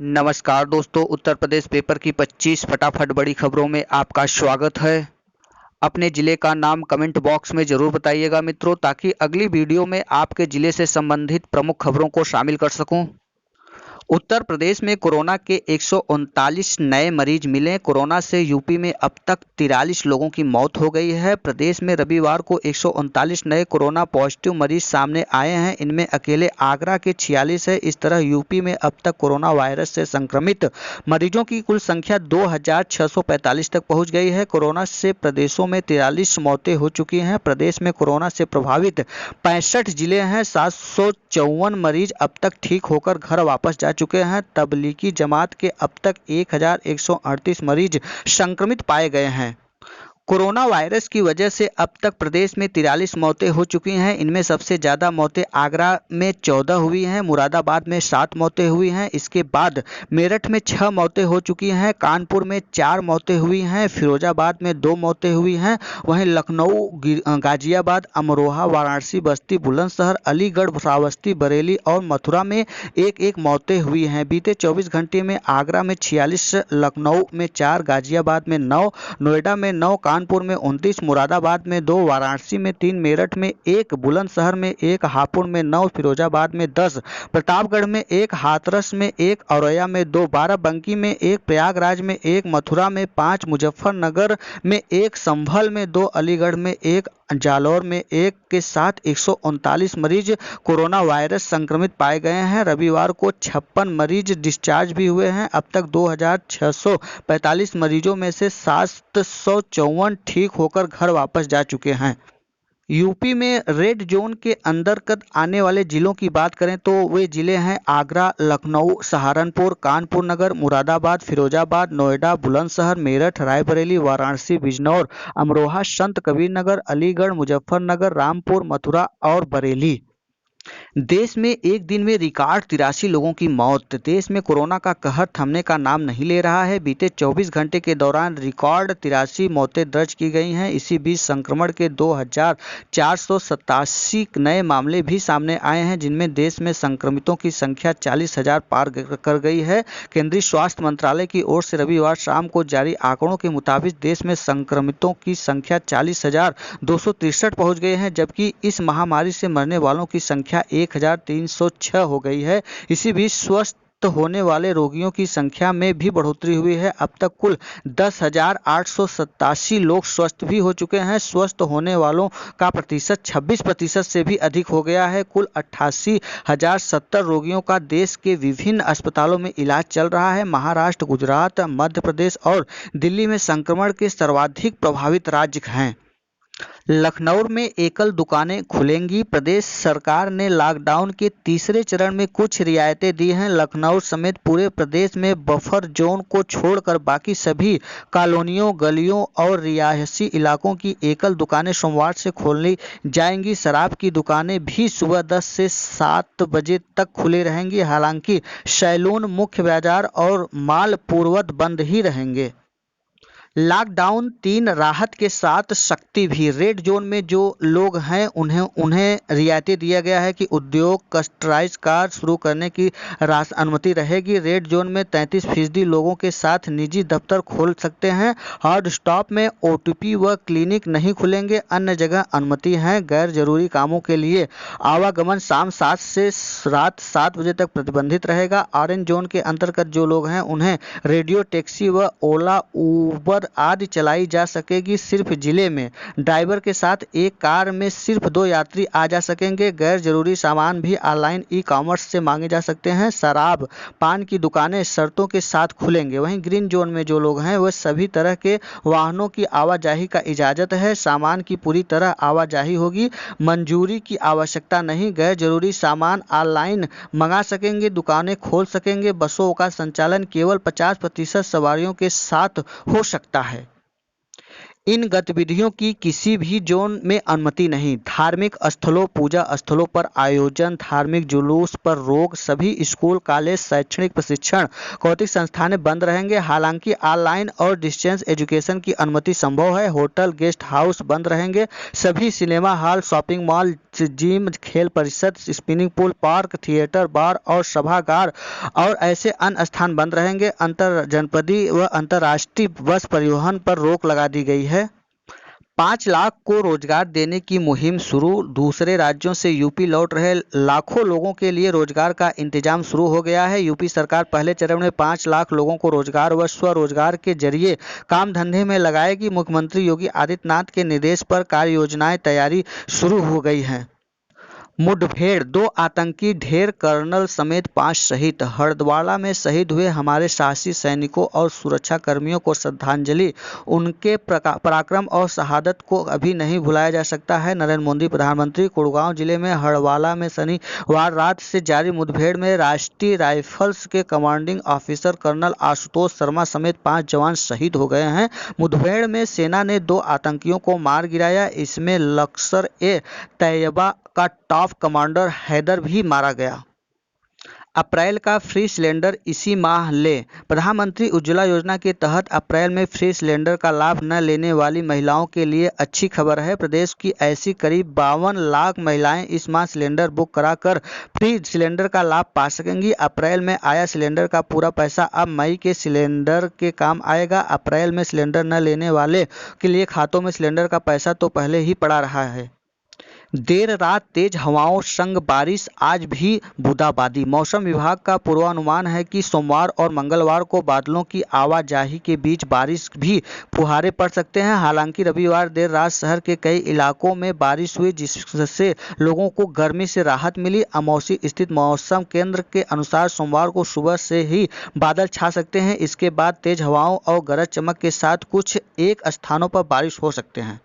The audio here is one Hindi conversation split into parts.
नमस्कार दोस्तों, उत्तर प्रदेश पेपर की 25 फटाफट बड़ी खबरों में आपका स्वागत है। अपने ज़िले का नाम कमेंट बॉक्स में ज़रूर बताइएगा मित्रों, ताकि अगली वीडियो में आपके ज़िले से संबंधित प्रमुख खबरों को शामिल कर सकूं। उत्तर प्रदेश में कोरोना के 139 नए मरीज मिले। कोरोना से यूपी में अब तक 43 लोगों की मौत हो गई है। प्रदेश में रविवार को 139 नए कोरोना पॉजिटिव मरीज सामने आए हैं। इनमें अकेले आगरा के 46 है। इस तरह यूपी में अब तक कोरोना वायरस से संक्रमित मरीजों की कुल संख्या 2645 तक पहुंच गई है। कोरोना से प्रदेशों में 43 मौतें हो चुकी हैं। प्रदेश में कोरोना से प्रभावित 65 जिले हैं। 754 मरीज अब तक ठीक होकर घर वापस जा चुके हैं। तबलीगी जमात के अब तक 1138 मरीज संक्रमित पाए गए हैं। कोरोना वायरस की वजह से अब तक प्रदेश में 43 मौतें हो चुकी हैं। इनमें सबसे ज़्यादा मौतें आगरा में 14 हुई हैं, मुरादाबाद में 7 मौतें हुई हैं। इसके बाद मेरठ में 6 मौतें हो चुकी हैं, कानपुर में 4 मौतें हुई हैं, फिरोजाबाद में 2 मौतें हुई हैं। वहीं लखनऊ, गाजियाबाद, अमरोहा, वाराणसी, बस्ती, बुलंदशहर, अलीगढ़, श्रावस्ती, बरेली और मथुरा में एक एक मौतें हुई हैं। बीते 24 घंटे में आगरा में 46, लखनऊ में 4, गाजियाबाद में 9, नोएडा में 9, कानपुर में 29, मुरादाबाद में 2, वाराणसी में 3, मेरठ में 1, बुलंदशहर में 1, हापुड़ में 9, फिरोजाबाद में 10, प्रतापगढ़ में 1, हाथरस में 1, औरैया में 2, बाराबंकी में 1, प्रयागराज में 1, मथुरा में 5, मुजफ्फरनगर में 1, संभल में 2, अलीगढ़ में 1, जालौर में 1 के साथ 139 मरीज कोरोना वायरस संक्रमित पाए गए हैं। रविवार को 56 मरीज डिस्चार्ज भी हुए हैं। अब तक 2645 मरीजों में से 754 ठीक होकर घर वापस जा चुके हैं। यूपी में रेड जोन के अंतर्गत आने वाले जिलों की बात करें तो वे जिले हैं आगरा, लखनऊ, सहारनपुर, कानपुर नगर, मुरादाबाद, फिरोजाबाद, नोएडा, बुलंदशहर, मेरठ, रायबरेली, वाराणसी, बिजनौर, अमरोहा, संत कबीर नगर, अलीगढ़, मुजफ्फरनगर, रामपुर, मथुरा और बरेली। देश में एक दिन में रिकॉर्ड 83 लोगों की मौत। देश में कोरोना का कहर थमने का नाम नहीं ले रहा है। बीते 24 घंटे के दौरान रिकॉर्ड 83 मौतें दर्ज की गई हैं। इसी बीच संक्रमण के 2487 नए मामले भी सामने आए हैं, जिनमें देश में संक्रमितों की संख्या 40,000 पार कर गई है। केंद्रीय स्वास्थ्य मंत्रालय की ओर से रविवार शाम को जारी आंकड़ों के मुताबिक देश में संक्रमितों की संख्या 40,263 पहुंच गई है, जबकि इस महामारी से मरने वालों की संख्या 1306 हो गई है। इसी बीच स्वस्थ होने वाले रोगियों की संख्या में भी बढ़ोतरी हुई है। अब तक कुल 10,887 लोग स्वस्थ भी हो चुके हैं। स्वस्थ होने वालों का प्रतिशत 26% से भी अधिक हो गया है। कुल 88,070 रोगियों का देश के विभिन्न अस्पतालों में इलाज चल रहा है। महाराष्ट्र, गुजरात, मध्य प्रदेश और दिल्ली में संक्रमण के सर्वाधिक प्रभावित राज्य हैं। लखनऊ में एकल दुकानें खुलेंगी। प्रदेश सरकार ने लॉकडाउन के तीसरे चरण में कुछ रियायतें दी हैं। लखनऊ समेत पूरे प्रदेश में बफर जोन को छोड़कर बाकी सभी कॉलोनियों, गलियों और रिहायशी इलाकों की एकल दुकानें सोमवार से खोली जाएंगी। शराब की दुकानें भी सुबह 10 से 7 बजे तक खुली रहेंगी। हालांकि सैलून, मुख्य बाजार और मॉल पूर्ववत बंद ही रहेंगे। लॉकडाउन 3 राहत के साथ सख्ती भी। रेड जोन में जो लोग हैं उन्हें रियायतें दिया गया है कि उद्योग, कस्टराइज कार शुरू करने की अनुमति रहेगी। रेड जोन में 33% लोगों के साथ निजी दफ्तर खोल सकते हैं। हॉट स्टॉप में ओटीपी व क्लिनिक नहीं खुलेंगे। अन्य जगह अनुमति है। गैर जरूरी कामों के लिए आवागमन शाम 7 से रात 7 बजे तक प्रतिबंधित रहेगा। ऑरेंज जोन के अंतर्गत जो लोग हैं उन्हें रेडियो टैक्सी व ओला, उबर आदि चलाई जा सकेगी। सिर्फ जिले में ड्राइवर के साथ एक कार में सिर्फ 2 यात्री आ जा सकेंगे। गैर जरूरी सामान भी ऑनलाइन ई-कॉमर्स से मांगे जा सकते हैं। शराब, पान की दुकानें शर्तों के साथ खुलेंगे। वहीं ग्रीन जोन में जो लोग हैं वह सभी तरह के वाहनों की आवाजाही का इजाजत है। सामान की पूरी तरह आवाजाही होगी। मंजूरी की आवश्यकता नहीं। गैर जरूरी सामान ऑनलाइन मंगा सकेंगे। दुकानें खोल सकेंगे। बसों का संचालन केवल 50% सवारियों के साथ हो सकता है। इन गतिविधियों की किसी भी जोन में अनुमति नहीं। धार्मिक स्थलों, पूजा स्थलों पर आयोजन, धार्मिक जुलूस पर रोक, सभी स्कूल, कॉलेज, शैक्षणिक प्रशिक्षण, कौतिक संस्थानें बंद रहेंगे। हालांकि ऑनलाइन और डिस्टेंस एजुकेशन की अनुमति संभव है। होटल, गेस्ट हाउस बंद रहेंगे। सभी cinema hall, shopping mall, gym, खेल परिषद, स्विमिंग पूल, पार्क, थिएटर, बार और सभागार और ऐसे अन्य स्थान बंद रहेंगे। अंतर जनपदीय व अंतर्राष्ट्रीय बस परिवहन पर रोक लगा दी गई है। 5 लाख को रोजगार देने की मुहिम शुरू। दूसरे राज्यों से यूपी लौट रहे लाखों लोगों के लिए रोजगार का इंतजाम शुरू हो गया है। यूपी सरकार पहले चरण में 5 लाख लोगों को रोजगार व स्वरोजगार के जरिए काम धंधे में लगाएगी। मुख्यमंत्री योगी आदित्यनाथ के निर्देश पर कार्य योजनाएं तैयारी शुरू हो गई हैं। मुठभेड़, 2 आतंकी ढेर, कर्नल समेत 5 शहीद। हरदवाड़ा में शहीद हुए हमारे साहसी सैनिकों और सुरक्षा कर्मियों को श्रद्धांजलि। उनके पराक्रम और शहादत को अभी नहीं भुलाया जा सकता है। नरेंद्र मोदी प्रधानमंत्री। गुड़गांव जिले में हरदवाड़ा में शनिवार रात से जारी मुठभेड़ में राष्ट्रीय राइफल्स के commanding officer colonel Ashutosh Sharma समेत 5 जवान शहीद हो गए हैं। मुठभेड़ में सेना ने 2 आतंकियों को मार गिराया। इसमें लश्कर-ए-तैयबा का टॉप कमांडर हैदर भी मारा गया। अप्रैल का फ्री सिलेंडर इसी माह लें। प्रधानमंत्री उज्ज्वला योजना के तहत अप्रैल में फ्री सिलेंडर का लाभ न लेने वाली महिलाओं के लिए अच्छी खबर है। प्रदेश की ऐसी करीब 52 लाख महिलाएं इस माह सिलेंडर बुक कराकर फ्री सिलेंडर का लाभ पा सकेंगी। अप्रैल में आया सिलेंडर का पूरा पैसा अब मई के सिलेंडर के काम आएगा। अप्रैल में सिलेंडर न लेने वाले के लिए खातों में सिलेंडर का पैसा तो पहले ही पड़ा रहा है। देर रात तेज हवाओं संग बारिश, आज भी बूंदाबांदी। मौसम विभाग का पूर्वानुमान है कि सोमवार और मंगलवार को बादलों की आवाजाही के बीच बारिश भी फुहारे पड़ सकते हैं। हालांकि रविवार देर रात शहर के कई इलाकों में बारिश हुई, जिससे लोगों को गर्मी से राहत मिली। अमौसी स्थित मौसम केंद्र के अनुसार सोमवार को सुबह से ही बादल छा सकते हैं। इसके बाद तेज हवाओं और गरज चमक के साथ कुछ एक स्थानों पर बारिश हो सकते हैं।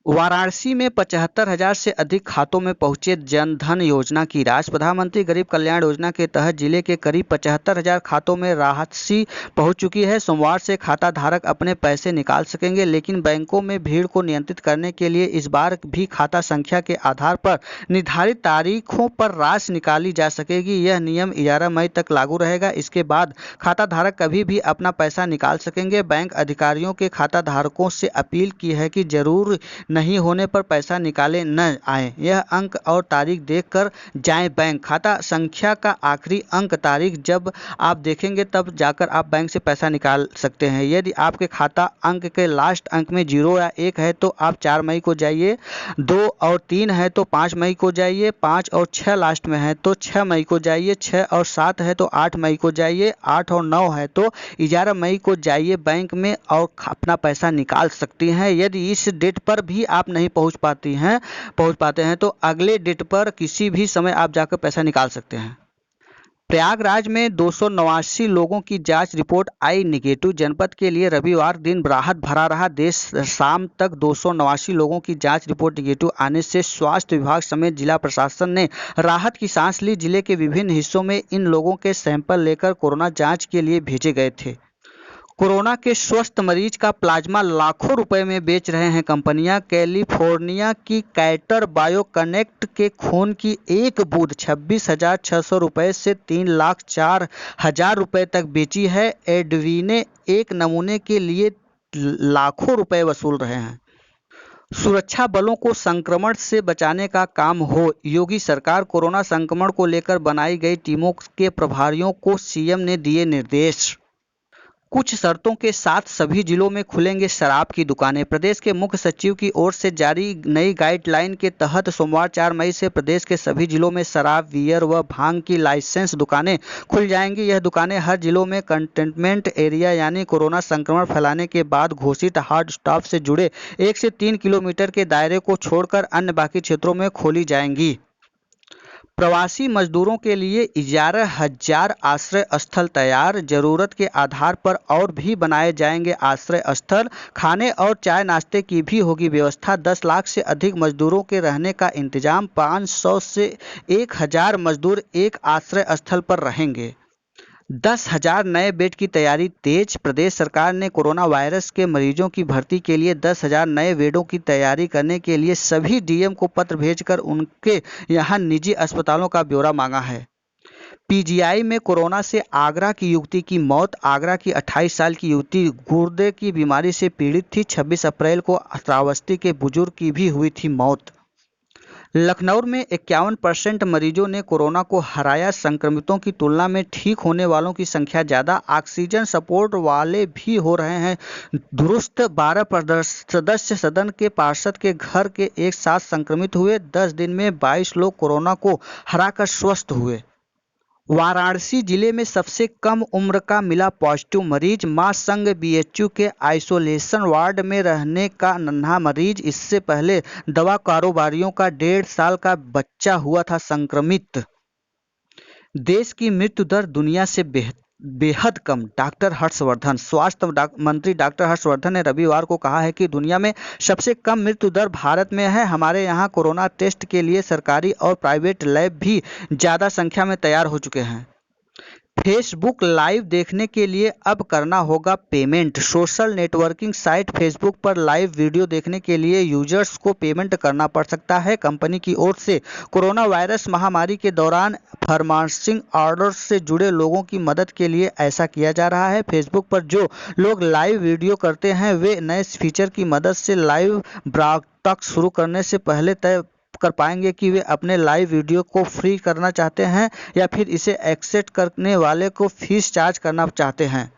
वाराणसी में 75,000 से अधिक खातों में पहुंचे जन धन योजना की राशि। प्रधानमंत्री गरीब कल्याण योजना के तहत जिले के करीब 75,000 खातों में राशि पहुंच चुकी है। सोमवार से खाता धारक अपने पैसे निकाल सकेंगे, लेकिन बैंकों में भीड़ को नियंत्रित करने के लिए इस बार भी खाता संख्या के आधार पर निर्धारित तारीखों पर राशि निकाली जा सकेगी। यह नियम 11 मई तक लागू रहेगा। इसके बाद खाता धारक कभी भी अपना पैसा निकाल सकेंगे। बैंक अधिकारियों के खाता धारकों से अपील की है कि जरूर नहीं होने पर पैसा निकाले न आए। यह अंक और तारीख देखकर जाएं बैंक। खाता संख्या का आखिरी अंक तारीख जब आप देखेंगे तब जाकर आप बैंक से पैसा निकाल सकते हैं। यदि आपके खाता अंक के लास्ट अंक में 0 या 1 है तो आप 4 मई को जाइए, 2 और 3 है तो 5 मई को जाइए, 5 और 6 लास्ट में है तो 6 मई को जाइए, 6 और 7 है तो 8 मई को जाइए, 8 और 9 है तो 11 मई को जाइए बैंक में और अपना पैसा निकाल सकती हैं। यदि इस डेट पर भी आप नहीं पहुंच पाते हैं तो अगले डेट पर किसी भी समय आप जाकर पैसा निकाल सकते हैं। प्रयागराज में 289 लोगों की जांच रिपोर्ट आई निगेटिव। जनपद के लिए रविवार दिन राहत भरा रहा। देर शाम तक 289 लोगों की जांच रिपोर्ट निगेटिव आने से स्वास्थ्य विभाग समेत जिला प्रशासन ने राहत की सांस ली। जिले के विभिन्न हिस्सों में इन लोगों के सैंपल लेकर कोरोना जांच के लिए भेजे गए थे। कोरोना के स्वस्थ मरीज का प्लाज्मा लाखों रुपए में बेच रहे हैं कंपनियां। कैलिफोर्निया की कैटर बायोकनेक्ट के खून की एक बूंद 26,600 रुपए से 3,04,000 रुपए तक बेची है। एडवीने एक नमूने के लिए लाखों रुपए वसूल रहे हैं। सुरक्षा बलों को संक्रमण से बचाने का काम हो। योगी सरकार। कोरोना संक्रमण को लेकर बनाई गई टीमों के प्रभारियों को सीएम ने दिए निर्देश। कुछ शर्तों के साथ सभी जिलों में खुलेंगे शराब की दुकानें। प्रदेश के मुख्य सचिव की ओर से जारी नई गाइडलाइन के तहत सोमवार 4 मई से प्रदेश के सभी जिलों में शराब, बियर व भांग की लाइसेंस दुकानें खुल जाएंगी। यह दुकानें हर जिलों में कंटेनमेंट एरिया यानी कोरोना संक्रमण फैलाने के बाद घोषित हॉट स्पॉट से जुड़े 1 से 3 किलोमीटर के दायरे को छोड़कर अन्य बाकी क्षेत्रों में खोली जाएंगी। प्रवासी मजदूरों के लिए 11,000 आश्रय स्थल तैयार। जरूरत के आधार पर और भी बनाए जाएंगे आश्रय स्थल। खाने और चाय नाश्ते की भी होगी व्यवस्था। 10 लाख से अधिक मजदूरों के रहने का इंतजाम। 500 से 1,000 मजदूर एक आश्रय स्थल पर रहेंगे। 10,000 नए बेड की तैयारी तेज। प्रदेश सरकार ने कोरोना वायरस के मरीजों की भर्ती के लिए 10,000 नए बेडों की तैयारी करने के लिए सभी डीएम को पत्र भेजकर उनके यहां निजी अस्पतालों का ब्यौरा मांगा है। पीजीआई में कोरोना से आगरा की युवती की मौत। आगरा की 28 साल की युवती गुर्दे की बीमारी से पीड़ित थी। 26 अप्रैल को श्रावस्ती के बुजुर्ग की भी हुई थी मौत। लखनऊ में 51% मरीजों ने कोरोना को हराया। संक्रमितों की तुलना में ठीक होने वालों की संख्या ज़्यादा। ऑक्सीजन सपोर्ट वाले भी हो रहे हैं दुरुस्त। 12 सदस्य सदन के पार्षद के घर के एक साथ संक्रमित हुए। 10 दिन में 22 लोग कोरोना को हराकर स्वस्थ हुए। वाराणसी जिले में सबसे कम उम्र का मिला पॉजिटिव मरीज। मां संग बीएचयू के आइसोलेशन वार्ड में रहने का नन्हा मरीज। इससे पहले दवा कारोबारियों का 1.5 साल का बच्चा हुआ था संक्रमित। देश की मृत्यु दर दुनिया से बेहद कम। डॉक्टर हर्षवर्धन। स्वास्थ्य मंत्री डॉक्टर हर्षवर्धन ने रविवार को कहा है कि दुनिया में सबसे कम मृत्यु दर भारत में है। हमारे यहाँ कोरोना टेस्ट के लिए सरकारी और प्राइवेट लैब भी ज़्यादा संख्या में तैयार हो चुके हैं। फेसबुक लाइव देखने के लिए अब करना होगा payment. Social networking site Facebook पर लाइव वीडियो देखने के लिए यूजर्स को पेमेंट करना पड़ सकता है। कंपनी की ओर से कोरोना वायरस महामारी के दौरान फार्मेसिंग ऑर्डर से जुड़े लोगों की मदद के लिए ऐसा किया जा रहा है। फेसबुक पर जो लोग लाइव वीडियो करते हैं वे नए फीचर की मदद से लाइव ब्रॉडकास्ट शुरू करने से पहले तय कर पाएंगे कि वे अपने लाइव वीडियो को फ्री करना चाहते हैं या फिर इसे एक्सेप्ट करने वाले को फीस चार्ज करना चाहते हैं।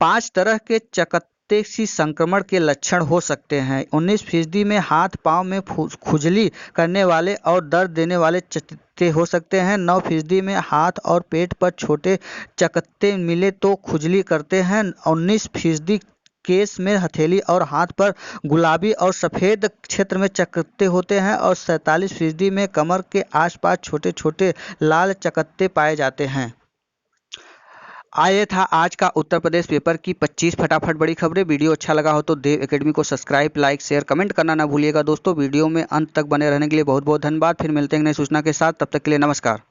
5 तरह के चकत्ते सी संक्रमण के लक्षण हो सकते हैं। 19% में हाथ पांव में खुजली करने वाले और दर्द देने वाले चकत्ते हो सकते हैं। 9% में हाथ और पेट पर छोटे चकत्ते मिले तो खुजली करते हैं। 19% केस में हथेली और हाथ पर गुलाबी और सफ़ेद क्षेत्र में चकत्ते होते हैं और 47% में कमर के आसपास छोटे छोटे लाल चकत्ते पाए जाते हैं। आइए था आज का उत्तर प्रदेश पेपर की 25 फटाफट बड़ी खबरें। वीडियो अच्छा लगा हो तो देव एकेडमी को सब्सक्राइब, लाइक, शेयर, कमेंट करना ना भूलिएगा दोस्तों। वीडियो में अंत तक बने रहने के लिए बहुत बहुत धन्यवाद। फिर मिलते हैं नई सूचना के साथ, तब तक के लिए नमस्कार।